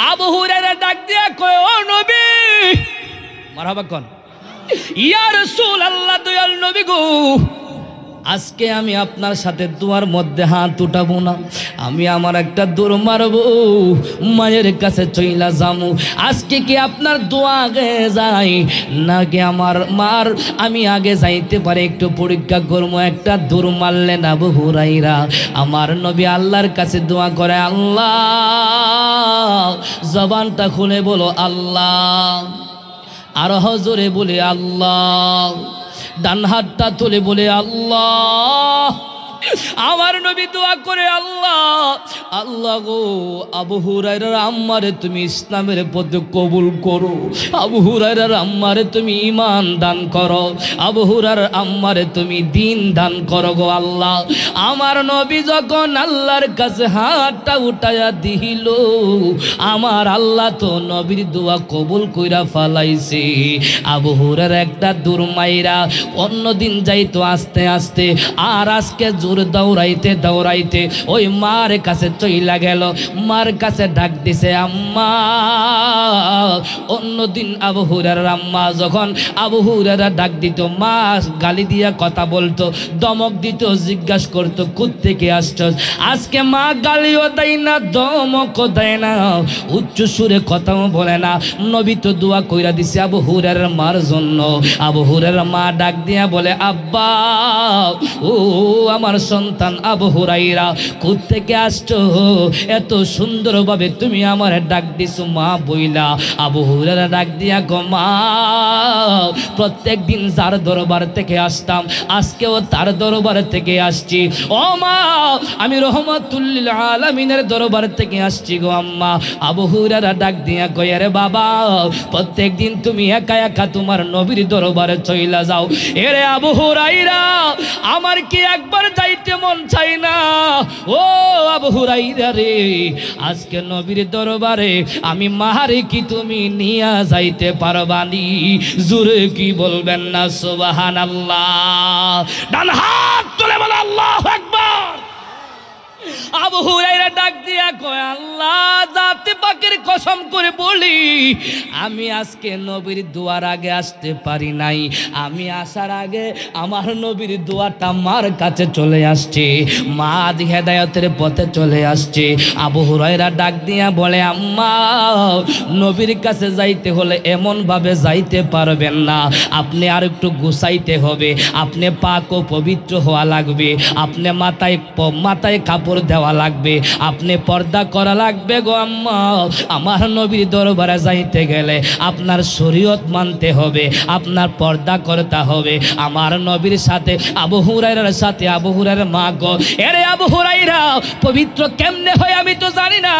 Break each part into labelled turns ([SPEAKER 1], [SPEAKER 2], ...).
[SPEAKER 1] আবু হুরায়রা ডাক দিয়া কয়, ও নবী, মারহাবা কোন, ইয়া রাসূলুল্লাহ, দয়াল নবী গো, আজকে আমি আপনার সাথে দোয়ার মধ্যে হাত উঠাবো না, আমি আমার একটা দৌড় মারবো, মায়ের কাছে চইলা যামু। আজকে কি আপনার দোয়া আগে যাই নাকি আমার মার আমি আগে যাইতে পারি, একটু পরীক্ষা করবো। একটা দৌড় মারলেন আবু হুরায়রা। আমার নবী আল্লাহর কাছে দোয়া করে, আল্লাহ, জবানটা খুলে বলো আল্লাহ, আর হজরে বলে আল্লাহ, ডান হাতটা তুলে বলে আল্লাহ। আমার নবী দোয়া করে, আল্লাহ, আল্লাহ গো, আবু হুরায়রার আম্মারে তুমি ইসলামের পথে কবুল করো, আবু হুরায়রার আম্মারে তুমি ঈমান দান করো, আবু হুরায়রার আম্মারে তুমি দিন দান করো গো আল্লাহ। আমার নবী যখন আল্লাহর কাছে হাতটা উঠায়া দিল, আমার আল্লাহ তো নবীর দোয়া কবুল কইরা ফালাইছে। আবু হুরায়রা একটা দুরমাইরা অন্যদিন যাইতো আস্তে আস্তে, আর আজকে জোর দৌড়াইতে দৌড়াইতে ওই মার কাছে চইলা গেল। মার কাছে ডাক দিছে, আম্মা। অন্যদিন আবু হুরায়রার আম্মা যখন আবু হুরায়রা ডাক দিত, মা গালি দিয়া কথা বলতো, দমক দিত, জিজ্ঞাসা করতো কোত্থেকে আসছস। আজকে মা গালিও দেয় না, দমকও দেয় না, উচ্চ সুরে কথাও বলে না। নবী তো দোয়া কইরা দিছে আবু হুরায়রার মার জন্য। আবু হুরায়রার মা ডাক দিয়া বলে, আব্বা, ও আমার সন্তান আবু হুরায়রা, কোত্থেকে আসছো, এত সুন্দরভাবে তুমি আমার ডাক দিছো মা বইলা। আবু হুরায়রা ডাক দিয়া গো, মা, প্রত্যেক দিন যার দরবার থেকে আসতাম, আজকেও তার দরবার থেকে আসছি। ও মা, আমি রহমাতুল লিল আলামিনের দরবার থেকে আসছি গো আম্মা। আবু হুরায়রা ডাক দিয়া কয়, আরে বাবা, প্রত্যেক দিন তুমি একা একা তোমার নবীর দরবারে চইলা যাও। এরে আবু হুরায়রা, আমার কি একবার যাইতে মন চাই না? ও আবু হুরায়রা রে, আজকে নবীর দরবারে আমি মাহারে কি তুমি নিয়া যাইতে পারবানি? জোরে কি বলবেন না সুবহানাল্লাহ? ডান হাত তুলে বলে আল্লাহু আকবার। আবু হুরায়রা ডাক দিয়া কয়, আল্লাহ, জাতে পাকের কসম করে বলি, আমি আজকে নবীর দোয়ার আগে আসতে পারি নাই। আমি আসার আগে আমার নবীর দোয়াটা মার কাছে চলে আসছে, মা আজ হেদায়েতের পথে চলে আসছে। আবু হুরায়রা ডাক দিয়া বলে, আম্মা, নবীর কাছে যাইতে হলে এমন ভাবে যাইতে পারবেন না, আপনি আর একটু গুছাইতে হবে, আপনি পাক ও পবিত্র হওয়া লাগবে, আপনি মাথায় কাপড় দেওয়া লাগবে, আপনি পর্দা করা লাগবে গো আম্মা। আমার নবীর দরবারে যাইতে গেলে আপনার শরীয়ত মানতে হবে, আপনার পর্দা করতে হবে। আমার নবীর সাথে আবু হুরায়রার সাথে আবু হুরায়রার মা গো, এরে আবু হুরায়রা, পবিত্র কেমনে হয় আমি তো জানি না,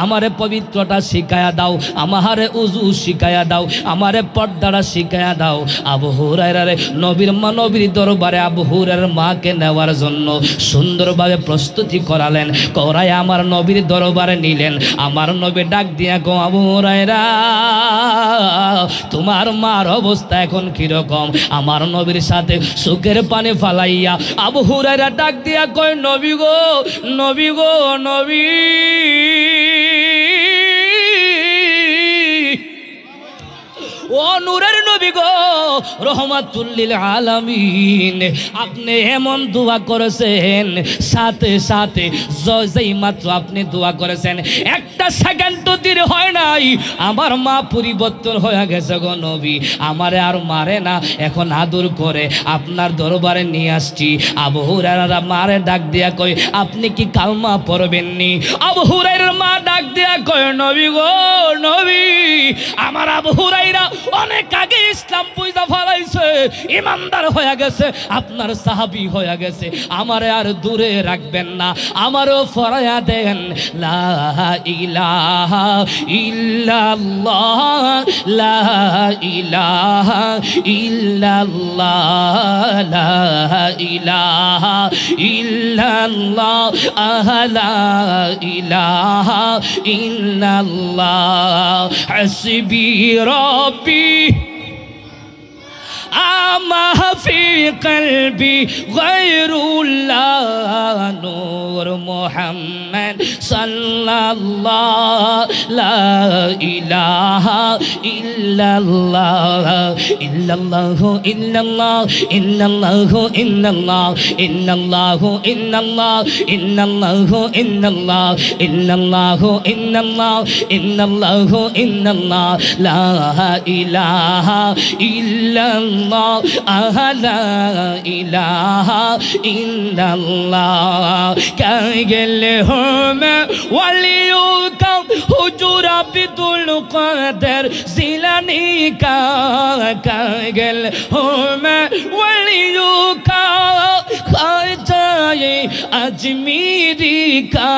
[SPEAKER 1] আমারে পবিত্রটা শিখায়া দাও, আমারে উযু শিখায়া দাও, আমারে পর্দাটা শিখায়া দাও। আবু হুরায়রা রে নবীর দরবারে আবু হুরায়রার মাকে নেওয়ার জন্য সুন্দরভাবে প্রস্তুতি করালেন, করাই আমার নবীর দরবারে নিলেন। আমার নবী ডাক দিয়া গো, আবু হুরায়রা, তোমার মার অবস্থা এখন কিরকম? আমার নবীর সাথে চোখের পানি ফালাইয়া আবু হুরায়রা ডাক দিয়া কয়, নবী গো, নবী গো, নবী, ও নূরের নবী গো, রহমাতুল লিল আলামিন, আপনি এমন দোয়া করেছেন, সাথে সাথে যেই মাত্র আপনি দোয়া করেছেন, একটা সেকেন্ড তো দেরি হয় নাই, আমার মা পরিবর্তন হয়ে গেছে গো নবী। আমারে আর মারে না, এখন আদর করে আপনার দরবারে নিয়ে আসছি। আবু হুরায়রা মারে ডাক দিয়া কয়, আপনি কি কালমা পড়বেননি? আবু হুরায়রার মা ডাক দিয়া কয়, নবী গো, নবী, আমার আবু হুরায়রা অনেক আগে ইসলাম পূজা ফলাইছে, ইমানদার হয়ে গেছে, আপনার সাহাবী হয়ে গেছে, আমারে আর দূরে রাখবেন না, আমারও ফরায়া দেন, লা ইলাহা ইল্লাল্লাহ, লা ইলাহা ইল্লাল্লাহ, লা ইলাহা ইল্লাল্লাহ, লা ইলাহা ইল্লাল্লাহ, হাসবি রব্বি আমা ফি কলবি গায়রুল্লাহ নূর মুহাম্মদ সাল্লাল্লাহু লা ইলাহা ইল্লাল্লাহ ইল্লাল্লাহু ইল্লাল্লাহ ইল্লাল্লাহু ইল্লাল্লাহ ইল্লাল্লাহু ইল্লাল্লাহ ইল্লাল্লাহু ইল্লাল্লাহ ইল্লাল্লাহু ইল্লাল্লাহ ইল্লাল্লাহু ইল্লাল্লাহ লা ইলাহা ইল্লাল্লাহ লা ইলাহা ইল্লাল্লাহ কাগল হুমে ওয়ালিয়ু কা হুজুর আব্দুল কাদের জিলানী কা কাগল হুমে ওয়ালিয়ু কা খাজায়ে अजमीरी का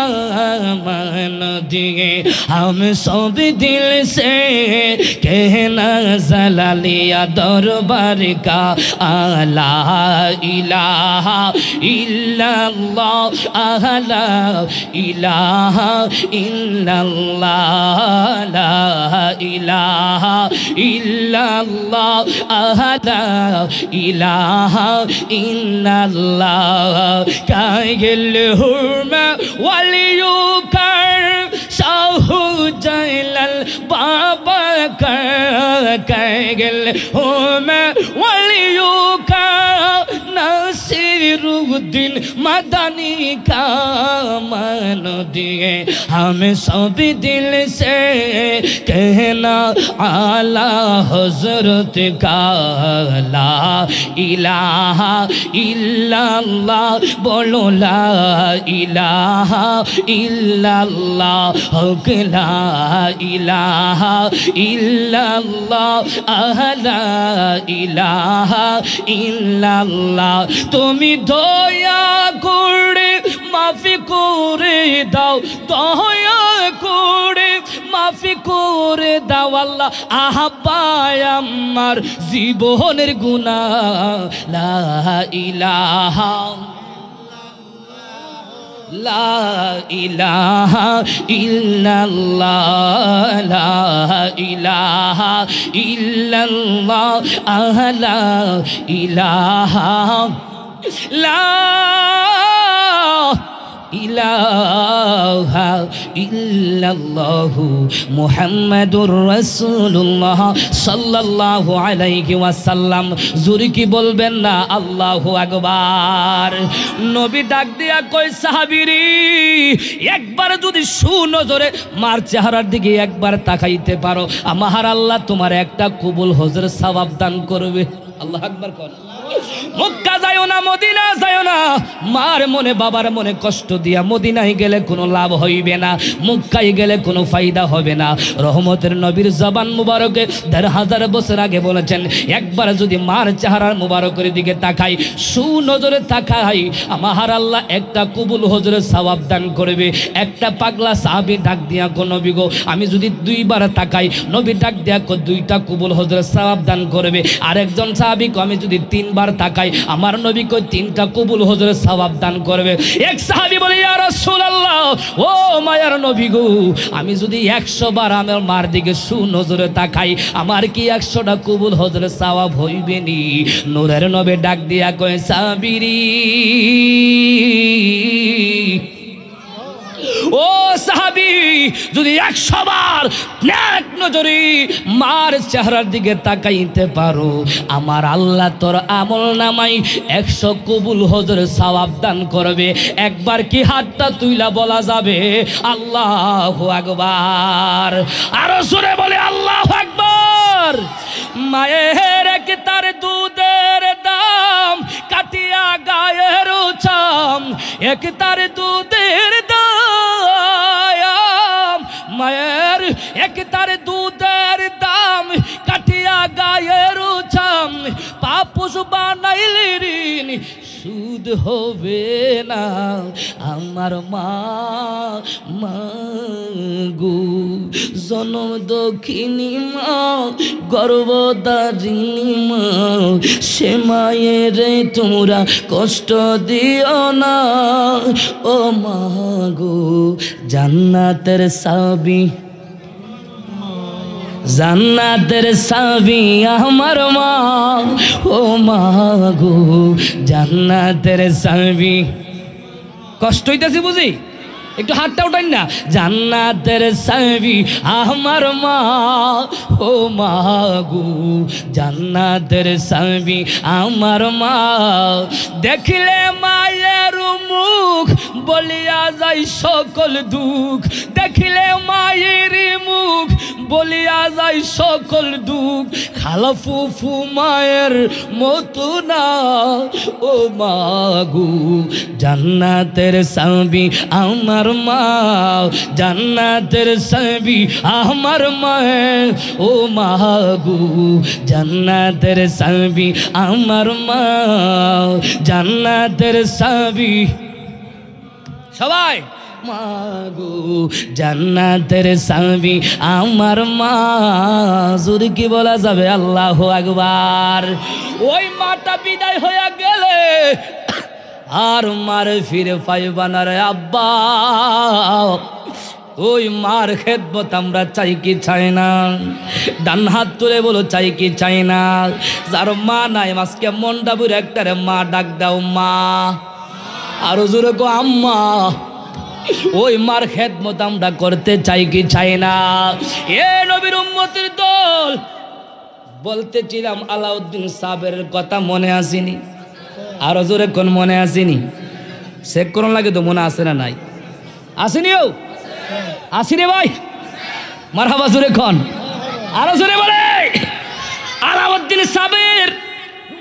[SPEAKER 1] मान दिए हम सब दिल से कहना जलालिया दरबार का ला इलाहा इल्लल्लाह ला इलाहा इल्लल्लाह ला इलाहा इल्लल्लाह ला इलाहा इल्लल्लाह कायल हुरमा वलियू कर शाहू जलाल बाबा कर कायल हुरमा वलियू कर नसीरुद्दीन मदनी का मान दिए हम सब दिल से कहना आला हजरत का ला इलाहा इल्लल्लाह बोलो ला इलाहा इल्लल्लाह हक ला इलाहा इल्लल्लाह ला इलाहा इल्लल्लाह তুমি দয়া করে মাফি করে দাও দয়া করে মাফি করে দাও আল্লাহ আহ্বায় আমার জীবনের গুনাহ লা ইলাহা লা ইলাহা ইল্লাল্লাহ লা ইলাহা ইল্লাল্লাহ লা ইলাহা লা ইলাহা ইল্লাল্লাহু মুহাম্মাদুর রাসূলুল্লাহ সাল্লাল্লাহু আলাইহি ওয়াসাল্লাম। জোরে কি বলবেন না আল্লাহু আকবার। নবী ডাক দিয়া কই সাহাবীরি একবার যদি সুনজরে মার চেহারার দিকে একবার তাকাইতে পারো আমার আল্লাহ তোমার একটা কবুল হজের সওয়াব দান করবে। আল্লাহু আকবার কোন। মক্কা যাইও না মদিনা যাইও না মার মনে বাবার মনে কষ্ট দিয়া মদিনায় গেলে কোনো লাভ হইবে না মক্কায় গেলে কোনো ফায়দা হবে না। রহমতের নবীর জবান মুবারকে ১,৫০০ বছর আগে বলেছেন একবার যদি মার চেহারার মুবারকের দিকে তাকাই সুনজরে তাকাই আমার আল্লাহ একটা কবুল হজরের সওয়াব দান করবে। একটা পাগলা সাহাবী ডাক দিয়া কো নবী গো আমি যদি 2 বার তাকাই নবী ডাক দিয়া কো 2টা কবুল হজরের সওয়াব দান করবে। আরেকজন সাহাবী কো আমি যদি 3 বার তাকাই আমার নবী কই 3টা কবুল হজরের সওয়াব দান করবে। এক সাহাবী বলে ইয়া রাসূলুল্লাহ ও মায়ার নবী গো আমি যদি 100 বার আমার মার দিকে সুনজরে তাকাই আমার কি 100টা কবুল হজরের সওয়াব হইবে নি? নূরের নবী ডাক দিয়া কয় সাহাবীরি ও সাহাবী যদি 100 বার নেক নজরে মার চেহারার দিকে তাকাইতে পারো আমার আল্লাহ তোর আমল নামাই 100 কবুল হজরের সওয়াব দান করবে। একবার কি হাতটা তুইলা বলা যাবে আল্লাহু আকবার? আরো জোরে বলে আল্লাহু আকবার। মায়ের কি তার দুধের দাম কাটিয়া গায়ের চাম এক তার দুধের দাম মায়ের এক তার দুধের দাম কাটিয়া গায়ের চাম পাপুস বানাইলি ঋণ সুদ হবে না আমার মা গো জনম দক্ষিণী মা গর্ভধারিণী মা সে মায়ের তোমরা কষ্ট দিও না ও মা গো জান্নাতের চাবি জান্নাতের চাবি আমার মা, ও মা গো জান্নাতের চাবি। কষ্ট হইতেছে বুঝি, একটু হাতটা উঠান না। জান্নাতের চাবি আমার মা, ও মা গো জান্নাতের চাবি আমার মা। দেখলে মায়ের মুখ বলিয়া যায় সকল দুঃখ, দেখলে মায়ের মুখ বলিয়া যায় সকল দুঃখ। খালা ফুফু মায়ের মতো না, ও মা গো জান্নাতের চাবি আমার মা, জান্নাতের চাবি আমার মা, ও মা গো জান্নাতের চাবি আমার মা, জান্নাতের চাবি। সবাই মা গো জান্নাতের চাবি আমার মা। জোরে কি বলা যাবে? আল্লাহু আকবার। ওই মাটা বিদায় হয়ে গেলে আর মার ফিরে পাইবা না রে আব্বা। ওই মার খেদমত আমরা চাই কি চাই না? ডান হাত তুলে বলো চাই কি চাই না? যার মা নাই আজকে মনটা বুড়ে একটা রে মা ডাক দাও মা, আরো জোরে কো আম্মা। ওই মার খেদমত আমরা করতে চাই কি চাই না? এ নবীর উম্মতের দল, বলতেছিলাম আলাউদ্দিন সাহেবের কথা মনে আসেনি? আরো জোরে কোন মনে আসেনি? চেক করুন লাগে তো মনে আসে না? নাই আসেনি? ও আসিনি ভাই, মারহাবা জোরে কোন, আরো জোরে বলে। আলাউদ্দিন সাহেবের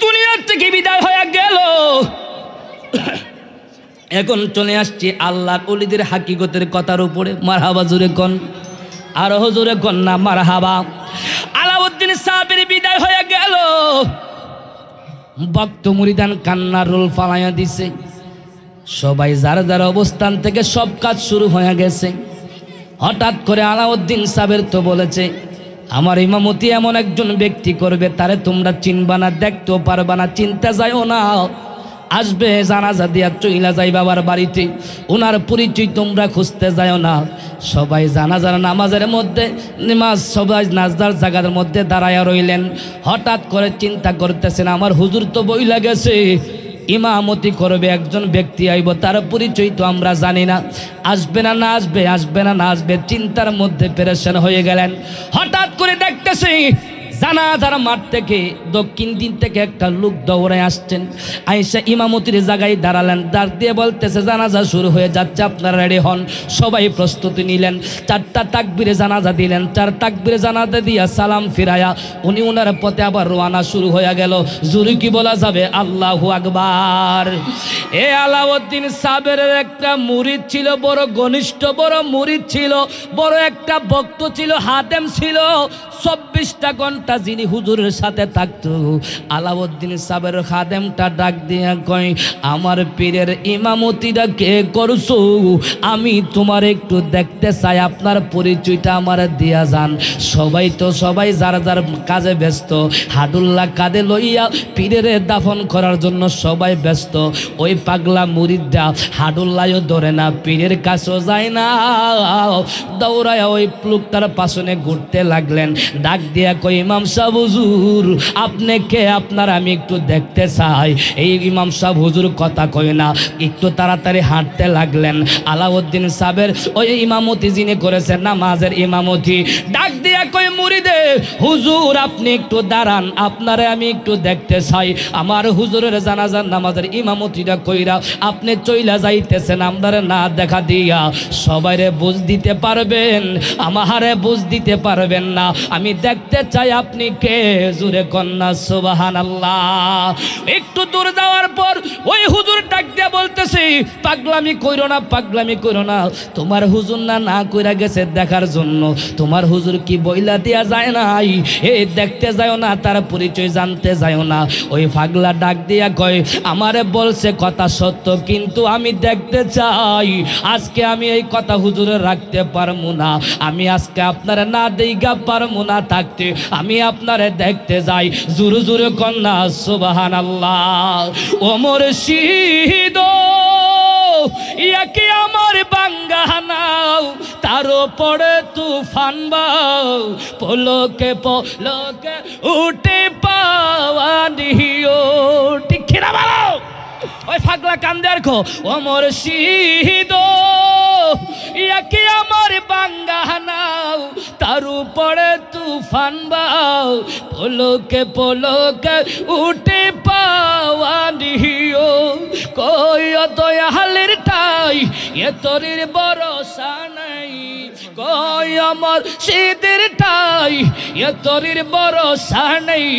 [SPEAKER 1] দুনিয়ার থেকে বিদায় হয়ে গেল। এখন চলে আসছে আল্লাহ ওলিদের হাকিকতের কথার উপরে। মারহাবা জোরে কোন, আরো জোরে কোন না মারহাবা। আলাউদ্দিন সাহেবের বিদায় হয়ে গেল, ভক্ত মুরিদান কান্নার রোল ফালাইয়া দিছে। সবাই যার যার অবস্থান থেকে সব কাজ শুরু হয়ে গেছে। হঠাৎ করে আলাউদ্দিন সাহেবের তো বলেছে আমার ইমামতি এমন একজন ব্যক্তি করবে, তারে তোমরা চিনবা না, দেখতেও পারবা না, চিনতে যাইও না। আসবে জানাজা দিয়া চইলা যাই বাবার বাড়িতে, ওনার পরিচয় তোমরা খুঁজতে যাও না। সবাই জানাজার নামাজের মধ্যে সবাই নাজদার জায়গার মধ্যে দাঁড়াইয়া রইলেন। হঠাৎ করে চিন্তা করতেছেন আমার হুজুর তো বইলা গেছে ইমামতি করবে একজন ব্যক্তি আইব, তার পরিচয় তো আমরা জানি না, আসবে না না আসবে, আসবে না না আসবে, চিন্তার মধ্যে পেরেশান হয়ে গেলেন। হঠাৎ করে দেখতেছি জানাজার মাঠ থেকে দক্ষিণ দিন থেকে একটা লোক দৌড়ে আসছেন, আইসা ইমামতির জায়গায় দাঁড়ালেন, ডাক দিয়ে বলতেছে জানাজা শুরু হয়ে যাচ্ছে, আপনারা রেডি হন। সবাই প্রস্তুতি নিলেন, 4টা তাকবীরে জানাজা দিলেন, 4 তাকবীরে জানাজা দিয়া সালাম ফিরায়া উনি ওনার পথে আবার রওনা শুরু হয়ে গেল। জোরে কি বলা যাবে? আল্লাহু আকবার। এ আলাউদ্দিন সাহেবের একটা মুরিদ ছিল, বড় ঘনিষ্ঠ বড় মুরিদ ছিল, বড় একটা ভক্ত ছিল, হাতেম ছিল। 24টা ঘন্টা যিনি হুজুরের সাথে থাকতো। আলাউদ্দিন সাহেবের খাদেমটা ডাক দিয়া কয় আমার পীরের ইমামতিটা কে করছো? আমি তোমার একটু দেখতে চাই, আপনার পরিচয়টা আমার দিয়া যান। সবাই তো সবাই যার যার কাজে ব্যস্ত, হাডুল্লাহ কাঁধে লইয়া পীরের দাফন করার জন্য সবাই ব্যস্ত। ওই পাগলা মুরিদরা হাডুল্লাহও ধরে না, পীরের কাছেও যায় না, দৌড়ায় ওই লোকটার পাশনে ঘুরতে লাগলেন। ডাক দিয়া কই ইমাম সাহেব হুজুর আপনি কে? আপনার আমি একটু দেখতে চাই। এই ইমাম সাহেব হুজুর কথা কয় না, একটু তাড়াতাড়ি হাঁটতে লাগলেন। আলাউদ্দিন সাহেবের ওই ইমামতি যিনি করেছেন নামাজের ইমামতি, ডাক দিয়া কই মুরিদে হুজুর আপনি একটু দাঁড়ান, আপনারে আমি একটু দেখতে চাই। আমার হুজুরের জানাজার নামাজের ইমামতিটা কইরা আপনি চইলা যাইতেছেন, আমরারে না দেখা দিয়া সবাইরে বুঝ দিতে পারবেন, আমারে বুঝ দিতে পারবেন না। আমি দেখতে চাই আপনি কে? জোরে কন্যা সুবহানাল্লাহ। একটু দূর যাওয়ার পর ওই হুজুর ডাক দিয়া বলতেছে পাগলামি কইরো না, পাগলামি কইরো না, তোমার হুজুর না না কইরা গেছে দেখার জন্য, তোমার হুজুর কি বইলা দিয়া যায় নাই? এই দেখতে যাও না, তার পরিচয় জানতে যাও না। ওই পাগলা ডাক দিয়া কয় আমারে বলছে কথা সত্য, কিন্তু আমি দেখতে চাই। আজকে আমি এই কথা হুজুরে রাখতে পারবো না, আমি আজকে আপনারা না দেইগা পারবো না থাকতে, আমি আপনারে দেখতে যাই। জোরে জোরে কন্যা সুবহানাল্লাহ। ও মুর্শিদ ইয়াকে আমার বাঙ্গা নাও তার পরে তুফান বাও পলকে পলকে উঠে পাওয়ানিও ঠিক না বলো ওই ফাগলা কান্দে আর খো ওমর শহীদ ইয়াকে আমার বাঙ্গা নাও তার উপরে তুফান বাও পলকে পলকে উঠে পাওয়ানিও কই দয়ালের ঠাই এ তোরির ভরসা নাই কই আমার শীতের ঠাই এ তোরির ভরসা নেই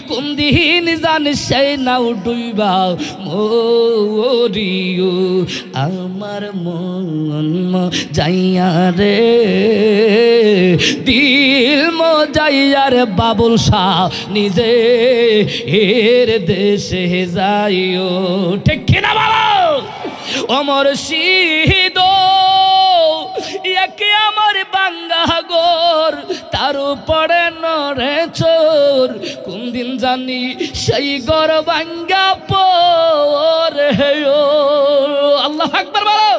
[SPEAKER 1] কোন দিন জানিস সেই নাও ডুইবা মরিও আমার মন যাইয়া রে দিল যাইয়া রে বাবুল শাহ নিজে এর দেশে যাইও ঠিক কিনা বলো ওমর শহীদ ইয়াকে আমার বাঙ্গা গোর তার উপরে নরে চোর কোন দিন জানি সেই গর বাঙ্গা পরে আল্লাহু আকবার বলো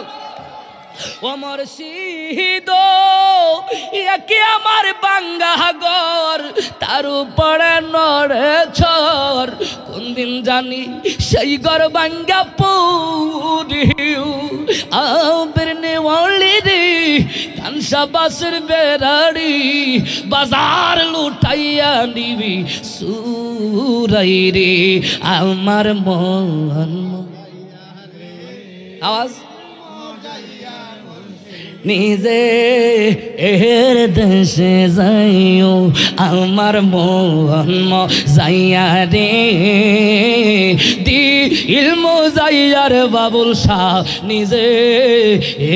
[SPEAKER 1] ওমর শহীদ ইয়াকে আমার বাঙ্গা গর তার উপরে নরে চোর কোন দিন জানি সেই গর বাঙ্গা পুরিও আবরনে ওলি রে কানসা বাসের বেরাড়ি বাজার লুটাইয়া নিবি সুরাই রে আমার মন আওয়াজ নিজে এর দেশে যাইও আমার মন যাইয়া রে দিল যাইয়া রে বাবুল শাহ নিজে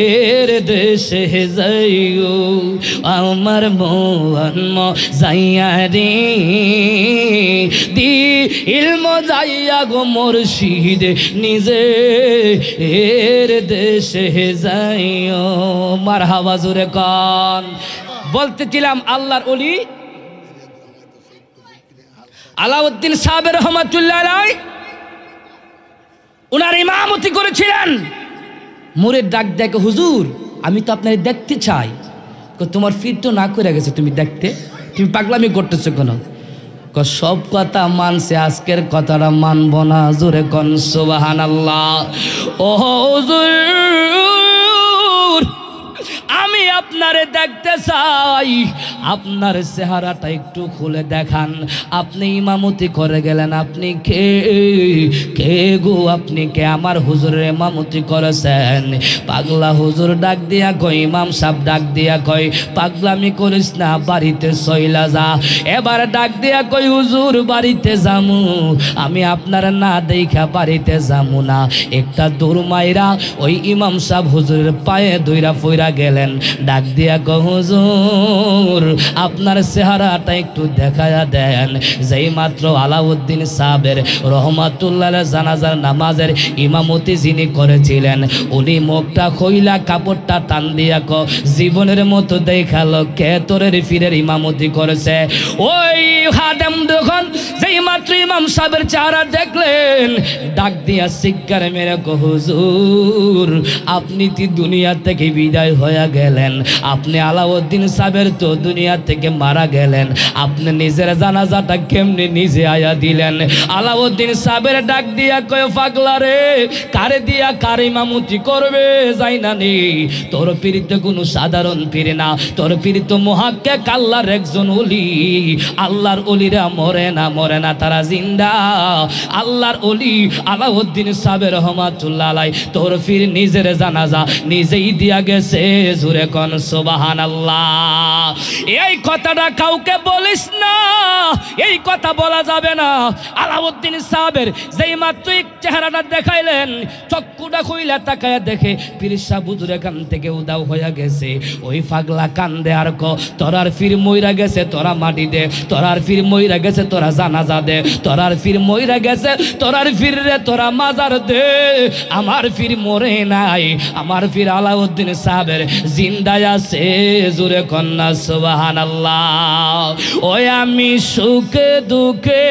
[SPEAKER 1] এর দেশে যাইও আমার মন যাইয়া রে দিল যাইয়া গো মুর্শিদ নিজে এর দেশে যাইও মারহাবা জোরে কান বলতেছিলাম আল্লাহর ওলি আলাউদ্দিন সাহেব রহমাতুল্লাহ আলাইহি উনার ইমামতি করেছিলেন মুরিদ ডাক দেখে হুজুর আমি তো আপনাকে দেখতে চাই তোমার ফির তো না করে গেছে তুমি দেখতে তুমি পাগলামি করতেছো কেন সব কথা মানছে আজকের কথাটা মানব না জোরে কোন সুবহানাল্লাহ ও হুজুর আমি আপনারে দেখতে চাই আপনার চেহারাটা একটু খুলে দেখান আপনি ইমামতি করে গেলেন আপনি কে কে গো আপনি কে আমার হুজুরের ইমামতি করেছেন পাগলা হুজুর ডাক দিয়া কই ইমাম সাহেব ডাক দিয়া কই পাগলামি করিস না বাড়িতে চইলা যা এবার ডাক দিয়া কই হুজুর বাড়িতে যামু আমি আপনার না দেখা বাড়িতে যামু না একটা দৌড় মাইরা ওই ইমাম সাহেব হুজুরের পায়ে দইরা ফইরা গেলেন ডাক দিয়া কই হুজুর আপনার চেহারাটা একটু দেখায়া দেন যেই মাত্র আলাউদ্দিন সাহেবের রহমাতুল্লাহ জানাজার নামাজের ইমামতি যিনি করেছিলেন উনি মুখটা খইলা কাপড়টা টান দিয়া ক জীবনের মতো দেখালো কে তোরের ফিরের ইমামতি করেছে ওই খাদেম যখন যেই মাত্র ইমাম সাহেবের চেহারা দেখলেন ডাক দিয়া সিক্কার মেরে ক হুজুর আপনি কি দুনিয়া থেকে বিদায় হয়ে গেলেন আপনি আলাউদ্দিন সাহেবের তো দুনিয়া থেকে মারা গেলেন আপনি নিজের জানাজাটা কেমনে নিজে আয়া দিলেন আলাউদ্দিন সাহেবের ডাক দিয়া কয় পাগলা রে কারে দিয়া কার ইমামতি করবে যাই না নি তোর পীর তো কোনো সাধারণ পীর না তোর পীর তো মুহাক্কিক আল্লাহর একজন ওলি আল্লাহর ওলিরা মরে না তারা জিন্দা আল্লাহর ওলি আলাউদ্দিন সাহেবের রহমাতুল্লাহ আলাইহি তোর পীর নিজের জানাজা নিজেই দিয়া গেছে জোরে কোন সুবহানাল্লাহ এই কথাটা কাউকে বলিস না এই কথা বলা যাবে না আলাউদ্দিন সাহেবের যেই মাত্র চেহারাটা দেখাইলেন চক্ষুটা খুইলা তাকায়া দেখে পীর সাহেব হুজুর এখান থেকে উদাও হয়ে গেছে ওই পাগলা কান্দে আর ক তোরার ফির মইরা গেছে তোরা মাটি দে তোরার ফির মইরা গেছে তোরা জানাজা দে তোরার ফির মইরা গেছে তোরার ফির রে তোরা মাজার দে আমার ফির মরে নাই আমার ফির আলাউদ্দিন সাহেবের জিন্দায় আছে জোরে কন্যা সুবহানাল্লাহ ওই আমি সুখে দুঃখে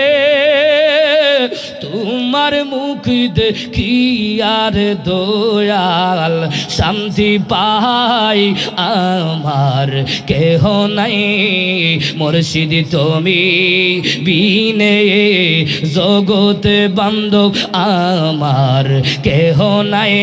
[SPEAKER 1] তোমার মুখ দেখি আর দয়াল শান্তি পাই আমার কেহ নাই মুর্শিদ তুমি বিনে জগতে বান্ধব আমার কেহ নাই।